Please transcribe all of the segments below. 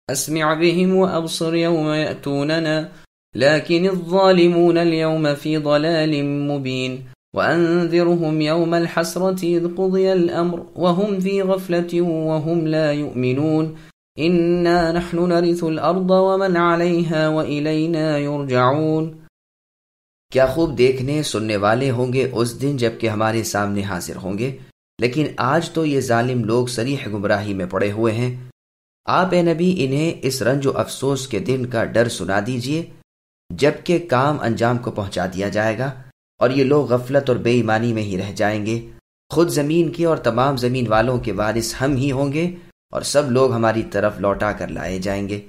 أسمع بهم وأبصر يوم يأتوننا لكن الظالمون اليوم في ضلال مبين وأنذرهم يوم الحسرة إذ قضي الأمر وهم في غفلة وهم لا يؤمنون إنا نحن نرث الأرض ومن عليها وإلينا يرجعون۔ کیا خوب دیکھنے سننے والے ہوں گے اس دن جب کہ ہمارے سامنے حاضر ہوں گے، لیکن آج تو یہ ظالم لوگ صریح گمراہی میں پڑے ہوئے ہیں۔ آپ اے نبی انہیں اس رنج و افسوس کے دن کا ڈر سنا دیجئے جب کہ کام انجام کو پہنچا دیا جائے گا اور یہ لوگ غفلت اور بے ایمانی میں ہی رہ جائیں گے۔ خود زمین کے اور تمام زمین والوں کے وارث ہم ہی ہوں گے اور سب لوگ ہماری طرف لوٹا کر لائے جائیں گے۔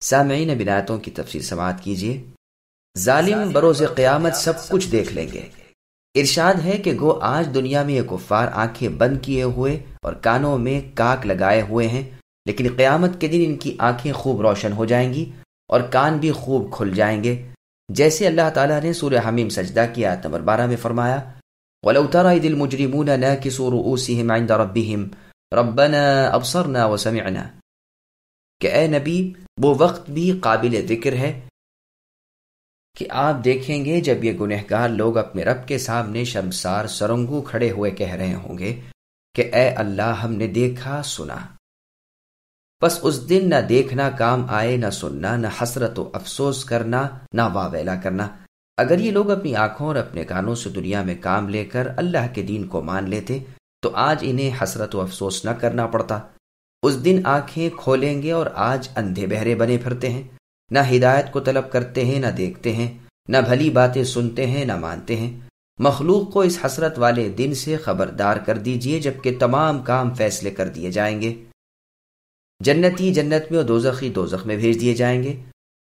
سامعین اب آیتوں کی تفسیر سماعت کیجیے۔ ظالم بروز قیامت سب کچھ دیکھ لیں گے۔ ارشاد ہے کہ گو آج دنیا میں یہ کفار آنکھیں بند کیے ہوئے اور کانوں میں کاک لگائے ہوئے ہیں، لیکن قیامت کے دن ان کی آنکھیں خوب روشن ہو جائیں گی اور کان بھی خوب کھل جائیں گے، جیسے اللہ تعالیٰ نے سورہ حمیم سجدہ کی آیت نمبر 12 میں فرمایا وَلَوْ تَرَى إِذِ الْمُجْرِمُونَ نَاكِسُو رُؤُوسِهِمْ عِنْدَ رَبِّهِمْ رَبَّنَا أَبْصَرْنَا وَسَمِعْنَا، کہ اے نبی وہ وقت بھی قابل ذکر ہے کہ آپ دیکھیں گے جب یہ گنہگار لوگ اپنے رب کے سامنے شرمسار سرنگو کھڑے ہوئے کہہ رہے ہوں گے کہ اے اللہ ہم نے دیکھا سنا۔ بس اس دن نہ دیکھنا کام آئے، نہ سننا، نہ حسرت و افسوس کرنا، نہ واویلا کرنا۔ اگر یہ لوگ اپنی آنکھوں اور اپنے کانوں سے دنیا میں کام لے کر اللہ کے دین کو مان لیتے تو آج انہیں حسرت و افسوس نہ کرنا پڑتا۔ اس دن آنکھیں کھولیں گے اور آج اندھے بہرے بنے پھرتے ہیں، نہ ہدایت کو طلب کرتے ہیں، نہ دیکھتے ہیں، نہ بھلی باتیں سنتے ہیں، نہ مانتے ہیں۔ مخلوق کو اس حسرت والے دن سے خبردار کر دیجئے جبکہ تمام کام فیصلے کر دیے جائیں گے۔ جنتی جنت میں اور دوزخی دوزخ میں بھیج دیے جائیں گے۔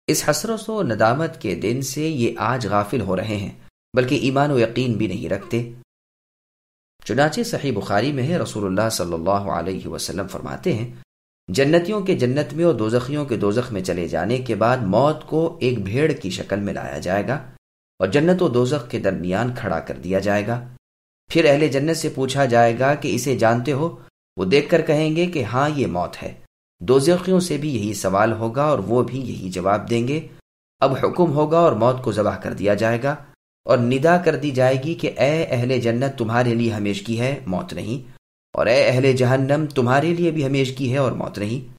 اس حسرت و ندامت کے دن سے یہ آج غافل ہو رہے ہیں، بلکہ ایمان و یقین بھی نہیں رکھتے۔ چنانچہ صحیح بخاری میں ہے، رسول اللہ صلی اللہ علیہ وسلم فرماتے ہیں جنتیوں کے جنت میں اور دوزخیوں کے دوزخ میں چلے جانے کے بعد موت کو ایک بھیڑ کی شکل میں لایا جائے گا اور جنت و دوزخ کے درمیان کھڑا کر دیا جائے گا۔ پھر اہل جنت سے پوچھا جائے گا کہ اسے جانتے ہو؟ وہ دیکھ کر کہیں گے کہ ہاں یہ موت ہے۔ دوزخیوں سے بھی یہی سوال ہوگا اور وہ بھی یہی جواب دیں گے۔ اب حکم ہوگا اور موت کو ذبح کر دیا جائے گا اور ندا کر دی جائے گی کہ اے اہل جنت تمہارے لیے ہمیشگی ہے، موت نہیں، اور اے اہل جہنم تمہارے لیے بھی ہمیشگی ہے اور موت نہیں۔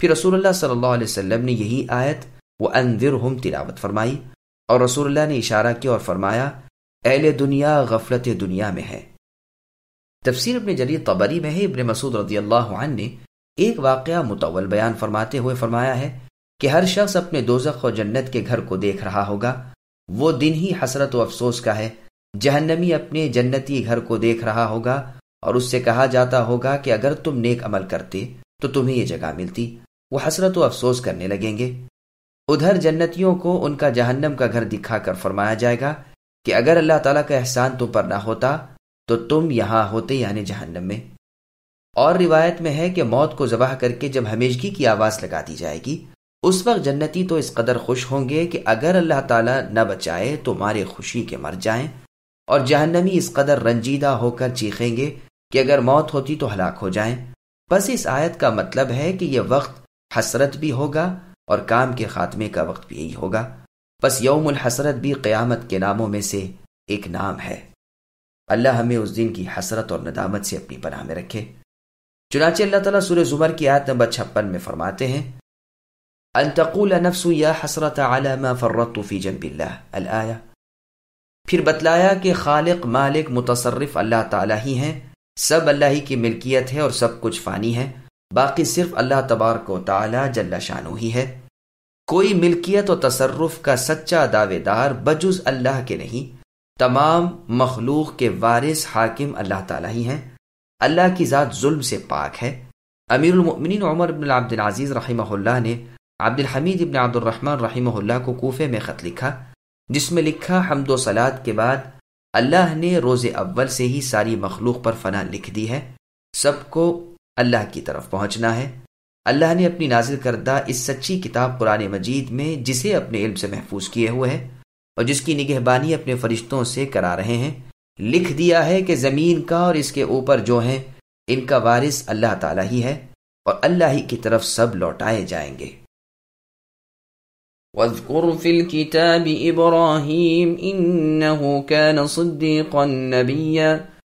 پھر رسول اللہ صلی اللہ علیہ وسلم نے یہی آیت وَأَنذِرْهُمْ تلاوت فرمائی اور رسول اللہ نے اشارہ کیا اور فرمایا اہل دنیا غفلت دنیا میں ہے۔ تفسیر ابن جریر طبری میں ہے، ابن مسعود رضی اللہ عنہ نے ایک واقعہ مطول بیان فرماتے ہوئے فرمایا ہے کہ ہر شخص اپنے دوزخ اور جنت کے گھر کو دیکھ رہا ہوگا، وہ دن ہی حسرت و افسوس کا ہے۔ جہنمی اپنے جنتی گھر کو دیکھ رہا ہوگا اور اس سے کہا جاتا ہوگا کہ اگر تم نیک عمل کرتے تو تمہیں یہ جگہ ملتی، وہ حسرت و افسوس کرنے لگیں گے۔ ادھر جنتیوں کو ان کا جہنم کا گھر دکھا کر فرمایا جائے گا کہ اگر اللہ تعالیٰ کا احسان تم پر نہ ہوتا تو تم یہاں ہوتے، یعنی جہنم میں۔ اور روایت میں ہے کہ موت کو ذبح کر کے جب ہمیشگی کی آواز لگا دی جائے گی، اس وقت جنتی تو اس قدر خوش ہوں گے کہ اگر اللہ تعالیٰ نہ بچائے تو مارے خوشی کے مر جائیں، اور جہنمی اس قدر رنجیدہ ہو کر چیخیں گے کہ اگر موت ہوتی تو ہلاک ہو جائیں۔ بس اس آیت کا مطلب ہے کہ یہ وقت حسرت بھی ہوگا اور کام کے خاتمے کا وقت بھی یہی ہوگا۔ بس یوم الحسرت بھی قیامت کے ناموں میں سے ایک نام ہے۔ اللہ ہمیں اس دن کی حسرت اور ندامت سے اپنی پناہ میں رکھے۔ چنانچہ اللہ تعالیٰ سورہ زمر کی آیت نمبر 56 میں فرماتے ہیں ان تقول نفس یا حسرت علی ما فرطت فی جنب اللہ الآیہ۔ پھر بتلایا کہ خالق مالک متصرف اللہ تعالیٰ ہی ہیں، سب اللہ ہی کی ملکیت ہے اور سب کچھ فانی ہے، باقی صرف اللہ تبارک و تعالیٰ جل شانہ ہی ہے۔ کوئی ملکیت و تصرف کا سچا دعوے دار بجز اللہ کے نہیں، تمام مخلوق کے وارث حاکم اللہ تعالیٰ ہی ہیں۔ اللہ کی ذات ظلم سے پاک ہے۔ امیر المؤمنین عمر بن عبد العزیز رحمہ اللہ نے عبد الحمید ابن عبد الرحمن رحمہ اللہ کو کوفے میں خط لکھا، جس میں لکھا حمد و صلات کے بعد اللہ نے روز اول سے ہی ساری مخلوق پر فنا لکھ دی ہے، سب کو اللہ کی طرف پہنچنا ہے۔ اللہ نے اپنی نازل کردہ اس سچی کتاب قرآن مجید میں جسے اپنے علم سے محفوظ کیے ہوئے ہے اور جس کی نگہبانی اپنے فرشتوں سے کرا رہے ہیں، لکھ دیا ہے کہ زمین کا اور اس کے اوپر جو ہیں ان کا وارث اللہ تعالیٰ ہی ہے۔ اور اللہ ہی کی طرف سب لوٹائے جائیں گے۔ واذكر في الكتاب إبراهيم إنه كان صديقا نبيا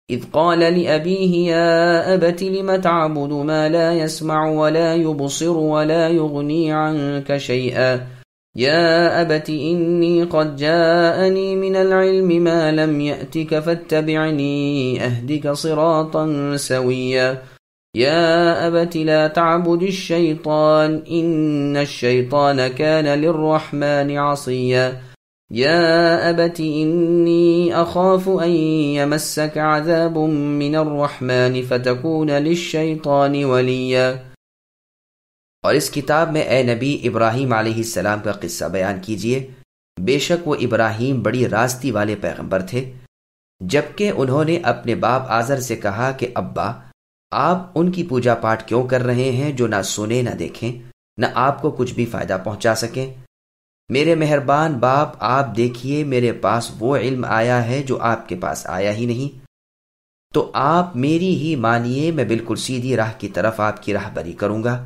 إذ قال لأبيه يا أبت لم تعبد ما لا يسمع ولا يبصر ولا يغني عنك شيئا يا أبت إني قد جاءني من العلم ما لم يأتك فاتبعني أهدك صراطا سويا يا أبت لا تعبد الشيطان إن الشيطان كان للرحمن عصيا يا أبت إني أخاف أن يمسك عذاب من الرحمن فتكون للشيطان وليا۔ اور اس کتاب میں اے نبی ابراہیم علیہ السلام کا قصہ بیان کیجئے۔ بے شک وہ ابراہیم بڑی راستی والے پیغمبر تھے، جبکہ انہوں نے اپنے باپ آزر سے کہا کہ ابا، آپ ان کی پوجا پاٹ کیوں کر رہے ہیں جو نہ سنیں نہ دیکھیں، نہ آپ کو کچھ بھی فائدہ پہنچا سکیں؟ میرے مہربان باپ، آپ دیکھیے میرے پاس وہ علم آیا ہے جو آپ کے پاس آیا ہی نہیں، تو آپ میری ہی مانیے، میں بالکل سیدھی راہ کی طرف آپ کی راہبری کروں گا۔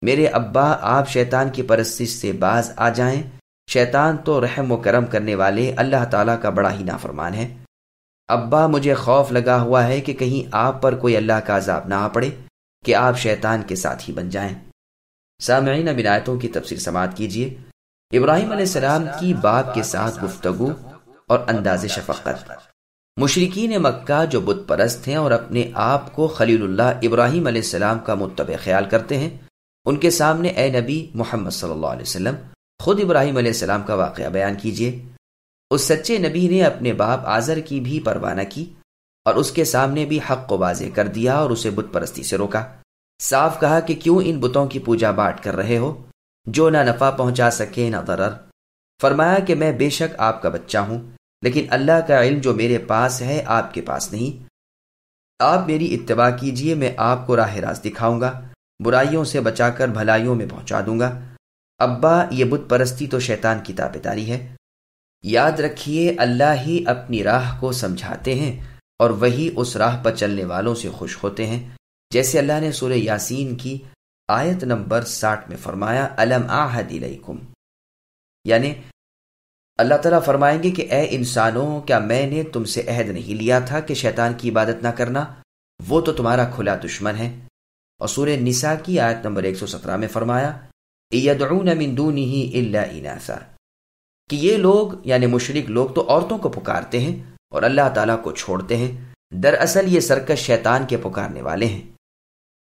میرے ابا، آپ شیطان کی پرستش سے باز آ جائیں، شیطان تو رحم و کرم کرنے والے اللہ تعالیٰ کا بڑا ہی نافرمان ہے۔ ابا، مجھے خوف لگا ہوا ہے کہ کہیں آپ پر کوئی اللہ کا عذاب نہ آ پڑے کہ آپ شیطان کے ساتھ ہی بن جائیں۔ سامعین، اب ان آیتوں کی تفسیر سماعت کیجیے۔ ابراہیم علیہ السلام کی باپ کے ساتھ گفتگو اور انداز شفقت۔ مشرکین مکہ جو بت پرست ہیں اور اپنے آپ کو خلیل اللہ ابراہیم علیہ السلام کا متبع خیال کرتے ہیں، ان کے سامنے اے نبی محمد صلی اللہ علیہ وسلم خود ابراہیم علیہ السلام کا واقعہ بیان کیجیے۔ اس سچے نبی نے اپنے باپ آزر کی بھی پرواہ نہ کی اور اس کے سامنے بھی حق کو واضح کر دیا اور اسے بت پرستی سے روکا۔ صاف کہا کہ کیوں ان بتوں کی پوجا باٹ کر رہے ہو جو نہ نفع پہنچا سکے نہ ضرر۔ فرمایا کہ میں بے شک آپ کا بچہ ہوں، لیکن اللہ کا علم جو میرے پاس ہے آپ کے پاس نہیں۔ آپ میری اتباع کیجئے، میں آپ کو راہ راست دکھاؤں گا، برائیوں سے بچا کر بھلائیوں میں پہنچا دوں گا۔ ابا، یہ بت پرستی تو شیطان کی تابعداری ہے۔ یاد رکھیے، اللہ ہی اپنی راہ کو سمجھاتے ہیں اور وہی اس راہ پر چلنے والوں سے خوش ہوتے ہیں، جیسے اللہ نے سورہ یاسین کی آیت نمبر 60 میں فرمایا، الم اعہد الیکم، یعنی اللہ تعالیٰ فرمائیں گے کہ اے انسانوں، کیا میں نے تم سے عہد نہیں لیا تھا کہ شیطان کی عبادت نہ کرنا؟ وہ تو تمہارا کھلا دشمن ہے۔ اور سورہ نساء کی آیت نمبر 117 میں فرمایا، یدعون من دونہ الا اناثا، کہ یہ لوگ یعنی مشرک لوگ تو عورتوں کو پکارتے ہیں اور اللہ تعالیٰ کو چھوڑتے ہیں، دراصل یہ سرکش شیطان کے پکارنے والے ہیں۔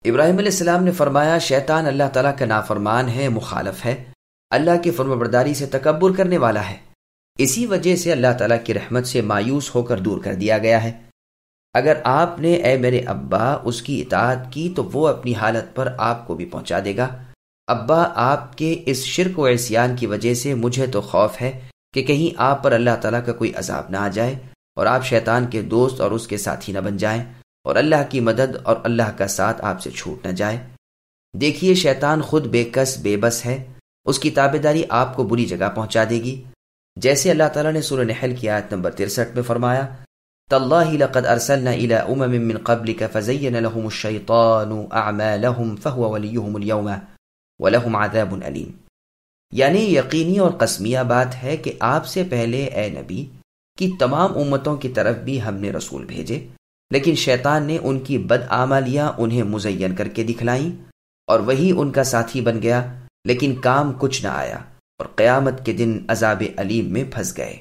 ابراہیم علیہ السلام نے فرمایا، شیطان اللہ تعالیٰ کا نافرمان ہے، مخالف ہے، اللہ کی فرمانبرداری سے تکبر کرنے والا ہے، اسی وجہ سے اللہ تعالیٰ کی رحمت سے مایوس ہو کر دور کر دیا گیا ہے۔ اگر آپ نے اے میرے ابا اس کی اطاعت کی تو وہ اپنی حالت پر آپ کو بھی پہنچا دے گا۔ ابا، آپ کے اس شرک و عصیان کی وجہ سے مجھے تو خوف ہے کہ کہیں آپ پر اللہ تعالیٰ کا کوئی عذاب نہ آ جائے اور آپ شیطان کے دوست اور اس کے ساتھی نہ بن جائیں اور اللہ کی مدد اور اللہ کا ساتھ آپ سے چھوٹ نہ جائے۔ دیکھیے، شیطان خود بے کس بے بس ہے، اس کی تابعداری آپ کو بری جگہ پہنچا دے گی، جیسے اللہ تعالیٰ نے سورہ نحل کی آیت نمبر 63 میں فرمایا، تاللہ لقد ارسلنا الى امم من قبلك فزين لهم الشيطان اعمالهم فهو وليهم اليوم ولهم عذاب علیم، یعنی یقینی اور قسمیہ بات ہے کہ آپ سے پہلے اے نبی کی تمام امتوں کی طرف بھی ہم نے رسول بھیجے، لیکن شیطان نے ان کی بد اعمالیاں انہیں مزین کر کے دکھلائیں اور وہی ان کا ساتھی بن گیا، لیکن کام کچھ نہ آیا اور قیامت کے دن عذاب علیم میں پھنس گئے۔